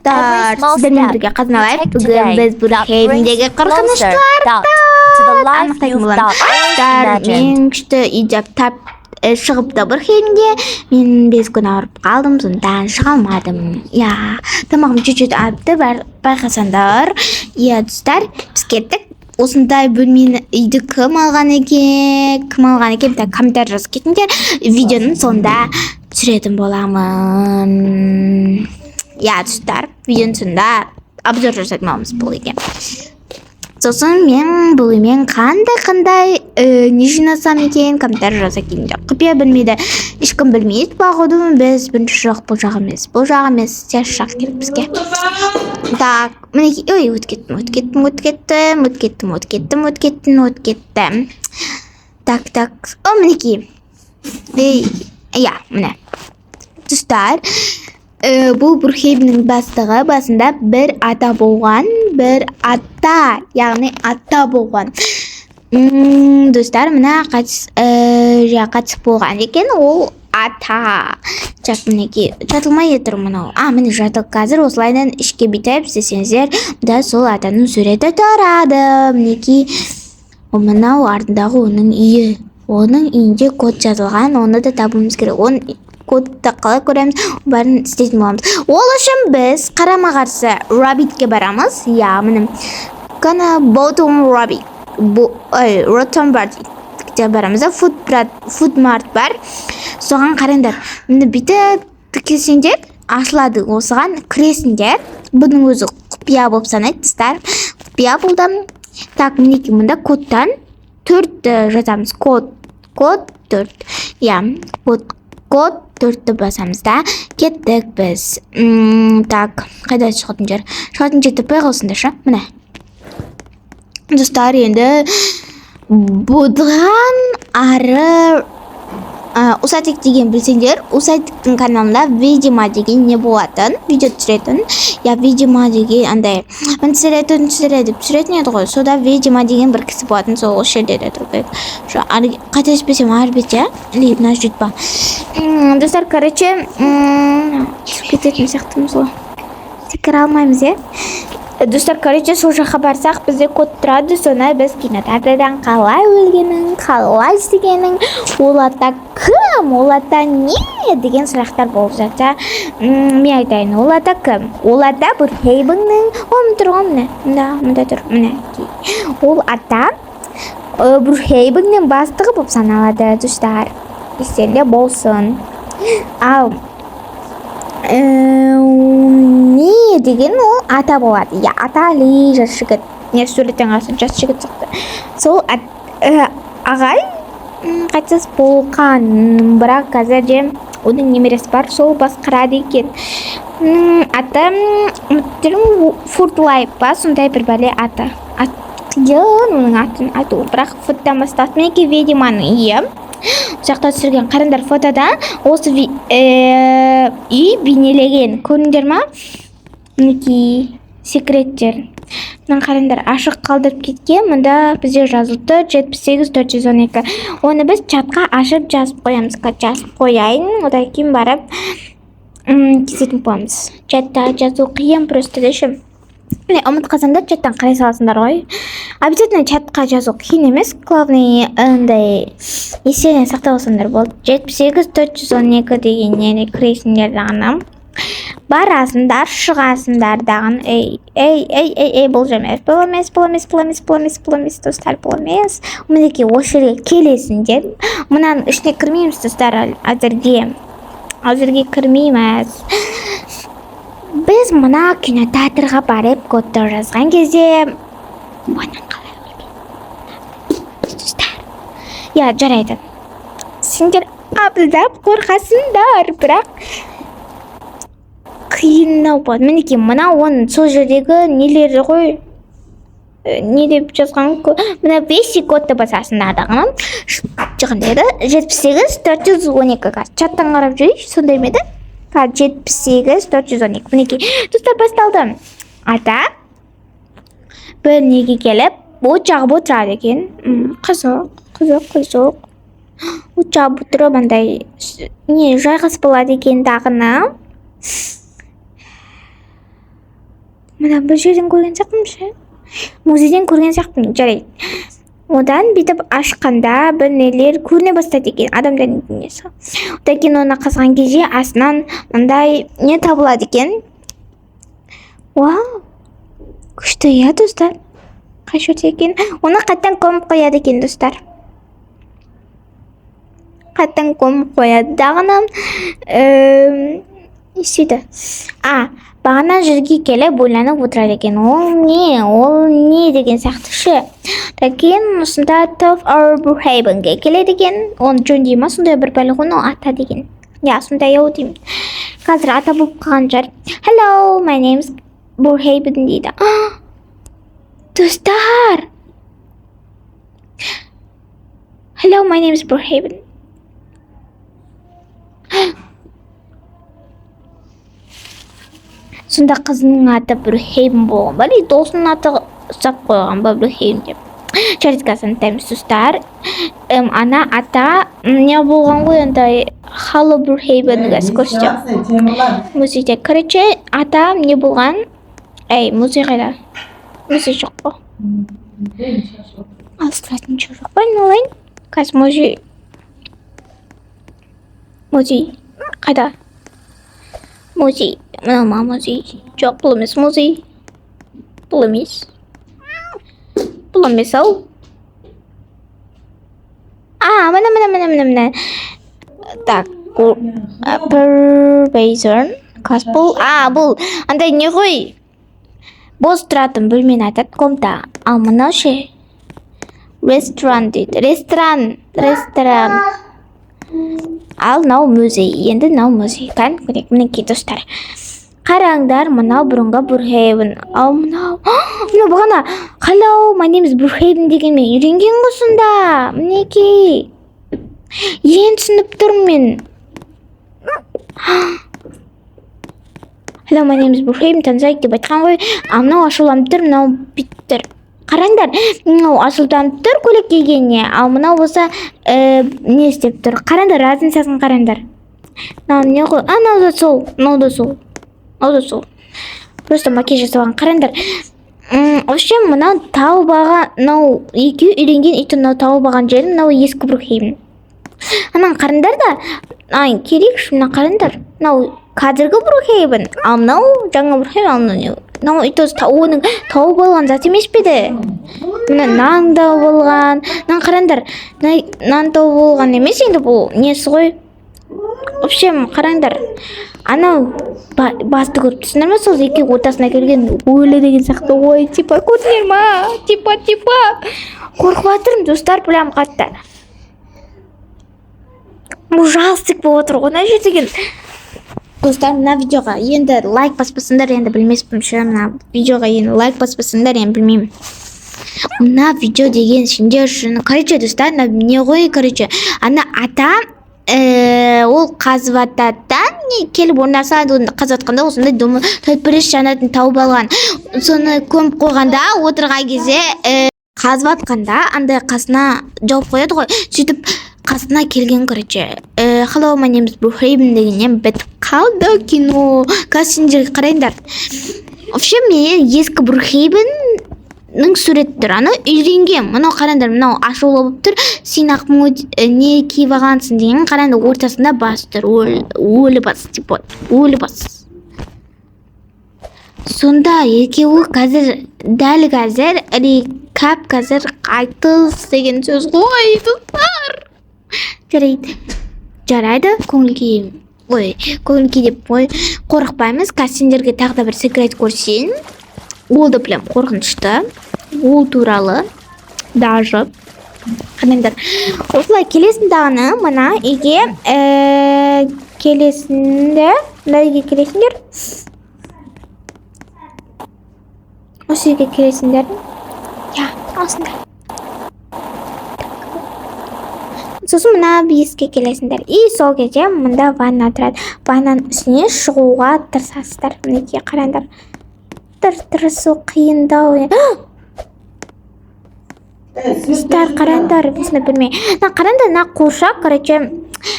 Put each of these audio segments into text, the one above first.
достар, сіздермен бірге қазыналайық. Бүгін біз Брукхейвендегі қорқыныштыларды анықтайтын боламыз. Мен күшті ижаптап шығыпты Брукхейвенде. Мен 5 күн ауырып қалдым, сондықтан шыға алмадым. Тамағым чуть-чуть ауырыпты, байқасаңдар. Достар, біз кеттік. Осындай бөлмені үйді кім алған екен, комментарий жазып кетіңдер. Видеоның соңында түсіретін боламын. Достар, видеоның соңында обзор жасайтын боламыз бұл үйге. Сосын мен бұл үймен қандай не жинасам екен, комментарий жаза кетіңдер. Құпия білмейді, ешкім білмейді. Бағуды біз бірінші жоқ, бұл жақ емес, тез жақ керек бізге. Так, мінеки, өткеттім. Так, мінеки. Міне. Достар, бұл Брукхейвеннің бастығы басында бір ата болған, яғни ата болған. Достар, мына қатысып болған екен, ол ата. Мінеки, жатылмай етір мұнау. Міне жатыл қазір осылайдан ішке битайып істесеңіздер, бұда сол атаның суреті тұрады. Мінеки, мұнау артындағы оның үйі. Оның үйінде код жазылған, оны да табуымыз керек. Кодты қалай көреміз, бәрін істейтін боламыз. Ол үшін біз қарама-қарсы Rabbitке барамыз. Мінім, Bottom Rabbit, Rottenberg барамыз. Foodmart бар. Соған қараңдар. Мені бүйтіп келсеңдер, ашылады. Осыған кіресіңдер. Бұның өзі құпия болып санайды, достар. Құпия болды. Так, мінеки, мұнда кодтан 4 жазамыз. Код 4. Код 4-ті басамыз да. Кеттік біз. Так, қайда шығатын жер? Шығатын жерді қойғылсыңдаршы. Міне. Достар, енді бұдан ары Усатик деген білсеңдер, Усатиктің каналында видеома деген не болатын, видео түсіретін. Видеома деген андай түсіретін еді ғой. Сода видеома деген бір кісі болатын, сол жерде тұрып. Қателеспесем арбет, лейбна жүтпа. Достар, короче, кететін сияқтымыз ғой. Секір алмаймыз, Достар, короче, сол жаққа барсақ, бізде код тұрады, соны біз кинотеатрдан қалай өлгенің, қалай істегенің, ол ата кім, ол ата не деген сұрақтар болып жатса, мен айтайын, ол ата кім? Ол ата Брукхейвеннің, мұнда тұр, міне. Ол ата Брукхейвеннің бастығы болып саналады, достар. Естерде болсын. Ал не деген ол ата болады. Ата ли жас жігіт. Не суреттен қарасын жас жігіт шықты. Сол ағай қайтыс болған, бірақ қазір де оның немересі бар, сол басқарады екен. Аты Фуртлайп па, сондай бір бәле аты. Оның атын айту, бірақ фоттан басталды. Менеке видеоманың үйі. Жақта түсірген қарандар фотода осы үй бейнелеген. Көріңдер ма? Мінеки секреттер. Мұның қарандар ашық қалдырып кеткен. Мұнда бізде жазылды 78412. Оны біз чатқа ашып жазып қоямыз. Жазып қояйын. Одан кейін барып кезетін боламыз. Чатта жазу қиын просто дешім. Ұмыт қазанда чаттан қарай саласыңдар ғой. Обязательно чатқа жазу қиын емес. Главный естеріне сақтап алсаңдар болды. 78412 деген нені кіресіңдер дағынам. Барасыңдар, шығасыңдар дағын. Бұл жамес. Бұл емес, достар, бұл емес. Мінеке осы жерге келесіңдер. Мұнан ішіне кірмейміз, достар, әзірге кірмейміз. Біз мұна кинотеатрға барып кодты жазған кезде оның қалай өлген. Достар. Жарайды. Сендер абылдап қорқасыңдар, бірақ қиыннау болады. Мінеке, мұна оның сол жердегі нелері ғой. Не деп жазған? Мұна веси кодты басасында адағынан. Шығын деді. 78412-ға. Чаттан қарап жүрейш, сондай меді? 78412. Мінеке, достар, басталды. Ата бір неге келіп, от жағып отырады екен. Қызық. От жағып отырып, жайғас болады екен дағына. мына бір жерден көрген сияқтымын ше. Музейден көрген сияқтымын. Жарайды. Одан бүйтіп ашқанда бір нелер көріне бастайды екен, адамдардың дүниесі. Одан кейін оны қазған кезде астынан мындай не табылады екен. Вау, күшті иә достар. Қайшы өте екен. Оны қаттан көміп қояды екен достар. Қаттан көміп қояды. Дағынан сөйді. Бағана жерге келіп ойланып отырады екен. Ол не деген сияқты ше. Кейін осында Tough or Brookhavenге келеді екен. Оны жөн дей ма, сондай бір полигон ата деген. Я, сондай ау деймін. Қазір ата болып қалған жар. Hello, my name is Brookhaven дейді. Достар! Hello, my name is Brookhaven. Сонда қызының аты Brookhaven болған ба? Досының аты ұстап қойған ба Brookhaven деп. Жарайды қазір таймыз достар. Ана ата не болған ғой ондай Hello Brookhaven көрсетіп. Музейде. Короче, ата не болған? Музей қайда? Музей жоқ қой. Алыстыратын жоқ па? Не олайын? Қазір музей. Музей. Қайда? Музей. Мына музей. Жоқ, бұл емес музей. Бұл емес. Бұл емес ау. Мына. Так, Probation. Класс бұл. Бұл. Андай не ғой? Бос тұратын бөлмені айтады, комната. Ал мынау ше? Ресторан дейді. Ресторан. Ал мынау музей. Енді мынау музей. Көрек, мінекей достар. Қараңдар, мынау бұрынғы Brookhaven. Ал мынау бағана Hello, my name is Brookhaven деген мен үйренген ғой сонда. Мінекей. Ең түсініп тұрмын мен. Hello, my name is Brookhaven, танзайық деп айтқан ғой. Мынау ашуланып тұр, мынау бүйтіп. Қараңдар, мынау ашуланып тұр көлік кигеніне. Ал мынау болса не істеп тұр. Қараңдар, разницасын қараңдар. Мынау не ғой? Мынау да сол. Просто макияж жасаған. Қараңдар. Вообще мынау тауып алған, мынау екеуі үйренген ит мынау тауып алған жері, мынау ескі Brookhaven. Анан қараңдар да, керек мына қараңдар. Мынау қазіргі Brookhaven, ал мынау жаңа Brookhaven, мынау ит оның тауып алған зат емес пе еді? Мына нан да болған. Нан қараңдар. Нан тауып болған емес енді бұл несі ғой? Вообще қараңдар. Анау басты көріп түсінер ме? Сол екі ортасына келген өлі деген сияқты. Ой, типа көрдіңдер ма? Типа. Қорқып жатырмын достар, білем қатты. Ужастық болып отыр ғой мына жер деген. Достар, мына видеоға енді лайк баспасыңдар, енді білмеспін ше, мына видеоға енді лайк баспасыңдар, енді білмеймін. Мына видео деген сендер үшін, короче, достар, не ғой, короче, ана ата ол қазып ататтан келіп орнаса қазып атқанда осындай төтпіріш жанатын тауып алған. Соны көміп қойғанда отырған кезде қазып атқанда андай қасына жауып қояды ғой. Сөйтіп қасына келген, короче, Hello, my name is Brookhaven дегеннен бітіп қалды кино. Қазір қарайындар. Вообще мен ескі Brookhavenнің суреттер аны үйренген. Мынау қараңдар, мынау ашулы болып тұр. Сен ақмың не киіп алғансың деген қараңдар, ортасында бас тұр. Өлі бас, типа, өлі бас. Сонда екеуі қазір, дәл қазір, рекап қазір қайтыс деген сөз ғой, достар. Жарайды, көңіл-күй деп қорықпаймыз. Сендерге тағы да бір секрет көрсейін. Ол да білем қорқынышты. Ол туралы даже қараңдар. Осылай келесің дағыны мына үйге келесіңдер. Осы үйге келесіңдер. Осындай. Сосын мына бейіске келесіңдер. И сол кезде мұнда ванна тұрады. Ваннаның үстіне шығуға тырысасыздар. Мінекей қараңдар. Тырысу қиындау. Достар, қараңдар, осыны білмей. Қараңдар, мына қоршақ, короче,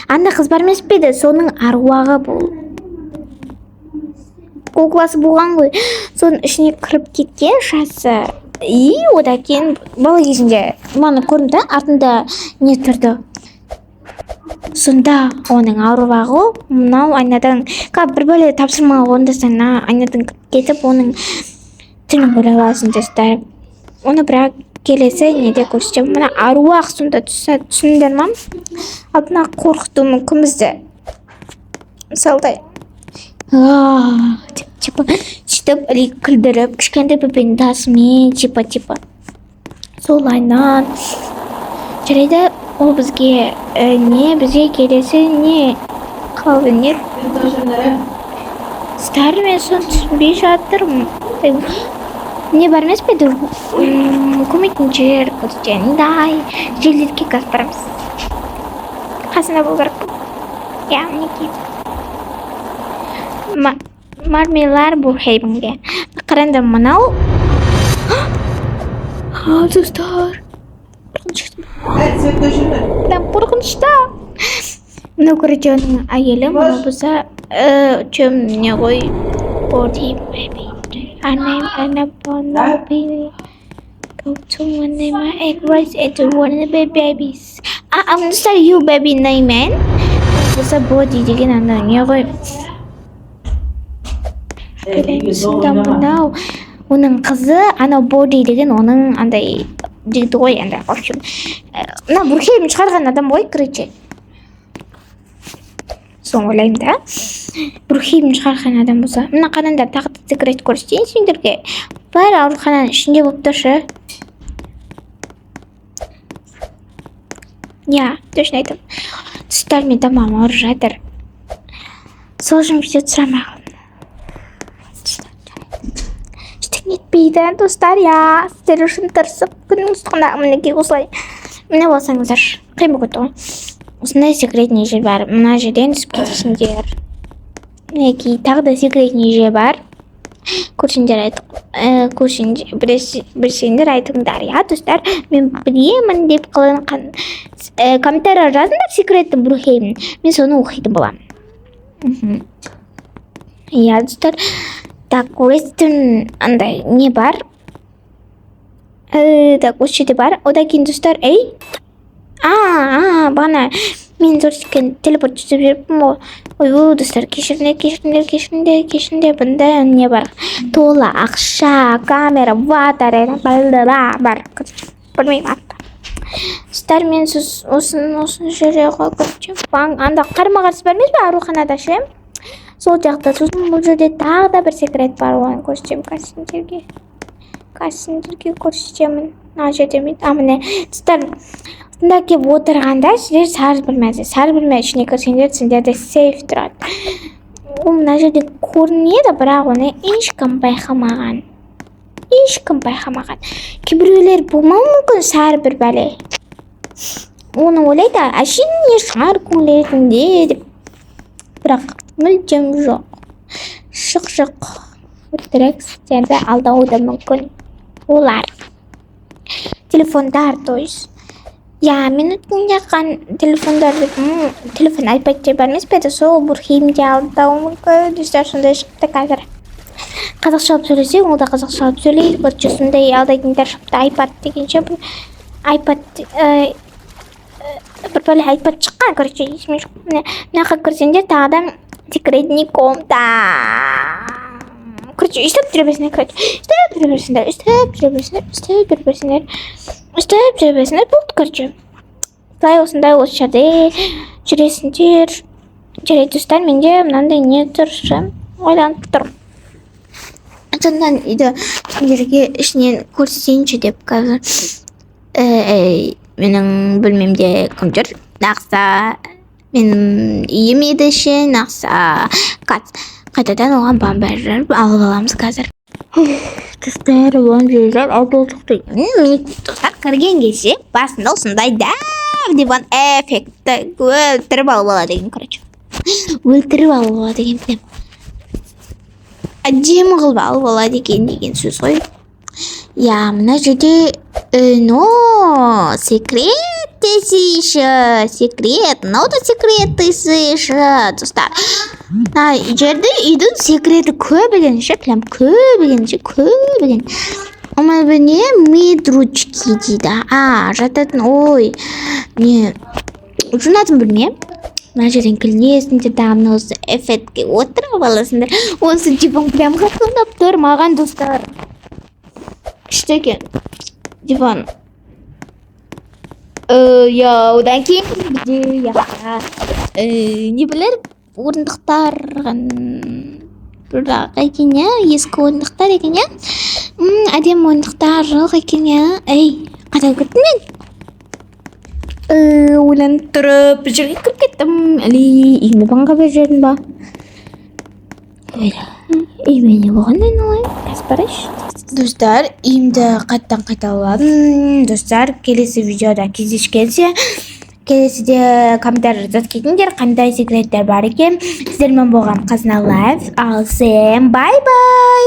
анда қыз бар емес пе еді, соның аруағы бұл. кукласы болған ғой. Соның ішіне кіріп кеткен шасы. И одан кейін бала кезінде мана көрдім да артында не тұрды. Сонда оның аруағы мынау айнадан бір бәле тапсырмаға орындасаң айнадан кетіп оның тілін көре аласың достар. Оны бірақ келесі неде көрсетемін. Мына аруақ сонда түсіндіңдер ма? Алдына қорқытуы мүмкін бізді. Мысалдай типа сөйтіп ілік күлдіріп кішкентай бөпенің тасымен типа солайынан жарайды. Ол бізге бізге келесі не қалды не стар мен соны түсінбей жатырмын. Не бар емес пе көмейтін жер көтендай желдетке қазып барамыз. Қасында бол керек. Мінекей мармелар Бурхеймге. Қараңдар мынау. Достар. Қорқынышта. Мынау көреді оның әйелі. Мынау болса не ғой Bordy baby. I'm baby. Go to one name my egg rice into one of the babies. I'm sorry you baby name man. Болса Bordy деген ана не ғой. Мынау оның қызы анау Bordy деген оның андай жігіті ғой андай. В общем, мына Бурхейм шығарған адам ғой, короче. Соны ойлаймын да. Бурхейм шығарған адам болса, мына қараңдар тағы да секрет көрсетейін сендерге. Бәрі аурухананың ішінде болып тұршы. Я, точно айтамын. Достар мен тамам ауырып жатыр. Сол үшін видео түсірамын. Нетпейді достар, сіздер үшін тырысып күніңіз тұқында мінекей осылай. Міне болсаңыздар, қиын болып кетті ғой. Осындай секретный жер бар. Мына жерден түсіп кетесіңдер. Мінекей тағы да секретный жер бар. Көрсеңдер білсеңдер айтыңдар, достар. Мен білемін деп қалған комментария жазыңдар секретті Бурхеймнің. Мен соны оқитын боламын. Достар. Так, Western андай не бар? Так, осы жерде бар. Одан кейін достар, бағана мен зорскен телепорт түсіп жүріппін ғой. Ой, достар, кешіріңдер, бұнда не бар? Тола, ақша, камера, ватар, бар. Білмеймін атты. Достар, мен осы жерге көрсетем. Анда қарма-қарсы бар емес пе ауруханада ше? Сол жақта сосын бұл жерде тағы да бір секрет бар, оны көрсетемін кассендерге көрсетемін. Мына жерде міне достар, осында келіп отырғанда сіздер сары бөлме ішіне кірсеңдер сендерде сейф тұрады. Ол мына жерде көрінеді, бірақ оны ешкім байқамаған. Кейбіреулер болмауы мүмкін сары бір бәле. Оны ойлайды, әшейін не шығар көңілетінде деп. Бірақ мүлдем жоқ. Шық. Өтірік сіздерді алдауы да мүмкін. Олар. Телефондар, то есть. Мен өткен жаққан телефон айпадте бар емес пе? Сол Бурхеймде алдауы мүмкін. Достар, сондай шықты қазір. Қазақша алып сөйлесең, ол да қазақша алып сөйлейді. Көрші сондай алдайтындар шықты айпад дегенше. Айпад бір бәле айпад шыққан, короче, есіме жоқ. Мынақа көрсеңдер тағыдан секретный комната. Короче, үстіп жүре берсіңдер. Болды, короче. Былай осындай осы жерде жүресіңдер. Жарайды, достар, менде мынандай не тұршы. Ойланып тұрмын. Сондан үйді сендерге ішінен көрсетейінші деп қазір. Менің бөлмемде кім жүр? Нақса менің үйім еді ше, нақса қайтадан оған бомбажар алып аламыз қазір. Достар, бомбажар алып алдық. Достар, кірген кезде басында осындай диван эффекті өлтіріп алып алады деген, короче. Өлтіріп алып алады деген. Әдемі қылып алып алады деген сөз ғой. Мына жерде секрет здесь еще секрет. Ноута секретті достар. Жерде үйдің секреті көп екен, шеклем көп екен. Міне медручки дейді. Жататын, ой, не, жунатын білме. Мына жерден кілнесіңдер, дағын осы эффектке отырып аласыңдар. Осы диван прям қатылдап тұр маған, достар. Күшті екен диван. Одан кейін бізде не білер, орындықтар бірақ екен, ескі орындықтар екен, әдемі орындықтар жоқ екен. Қадап кеттім мен. Ойланып тұрып, бір жерге кіріп кеттім. Әлі үйіме банға бір жердің ба? Үйіме не болған айналайын? Қазір барайыншы. Достар, үйімді қайталадым. Достар, келесі видеода кездескенше, келесіде комментарий жазып кетіңдер, қандай секреттер бар екен. Сіздермен болған Қазына Лайф. Ал сен бай-бай.